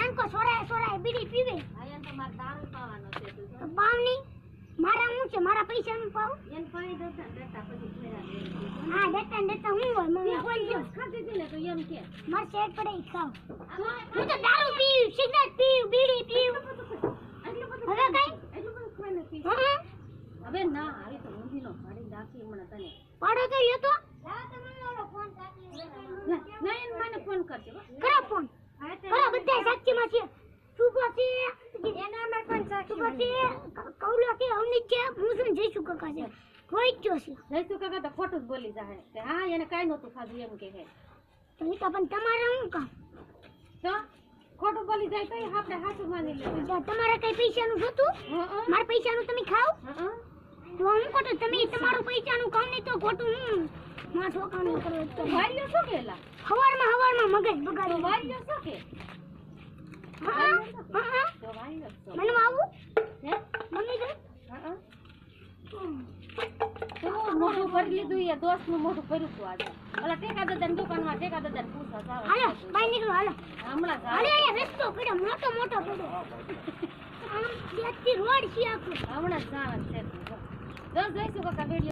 નાનકો સોરાય બીડી પીવે આયન તો માર દારૂ પાવાનો છે તું તો પાવની મારા હું છે મારા પૈસાનું પાવ એન પાઈ દેતા દેતા પછી ફેરા દે હા દેતા હું હોય મને બોલજો ખાતી હતી ને તો એમ કે માર સેટ પડે ઈ ખાવ હું તો દારૂ પીવ સિગરેટ પીવ બીડી પીવ હવે કઈ એટલું બધું કોઈને પી હા હવે ના આવી તો ઊંધીનો પાડી રાખી હમણાં તને પાડો તો યો તો ના એન મને ફોન કરજે કરો ફોન કરો બધા સાચીમાં છે સુગો છે એના નંબર પણ સુગો છે કૌલો છે અવની છે હું શું જઈશું કાકા છે કોઈ જ છે જઈશું કાકા તો ખોટું જ બોલી જાય કે હા એને કાઈ નહોતું ખાધું એમ કે હે તો ઈ તો પણ તમારે હું કામ તો ખોટું બોલી જાય તો આપણે હાચું માની લેવું તો તમારે કઈ પૈસાનું જોતું મારા પૈસાનું તમે ખાવ તો હું ખોટું તમે તમારું પૈસાનું ખાવ નહીં તો ખોટું હું માં ઠોકાણું કરો તો વાર્યો શું કેલા હવારમાં મગજ બગાડી વાર્યો શું કે હા તો વાર્યો તો મને આવું હે મમ્મી ગઈ હા તો મોઢું ભરી લીધું એ દોસ્તનું મોઢું ભર્યું હતું આજે ઓલા ટેકા દાદાની દુકાનમાં ટેકા દાદાને પૂછવા જાવ હાલો બાય નીકળો હાલો હમણાં જાવ હાલો અહીંયા રસ્તો પડ્યો મોટો પડ્યો આમ ત્યાંથી રોડ છે આખો હમણાં જાવ છે જો જઈશું કાકા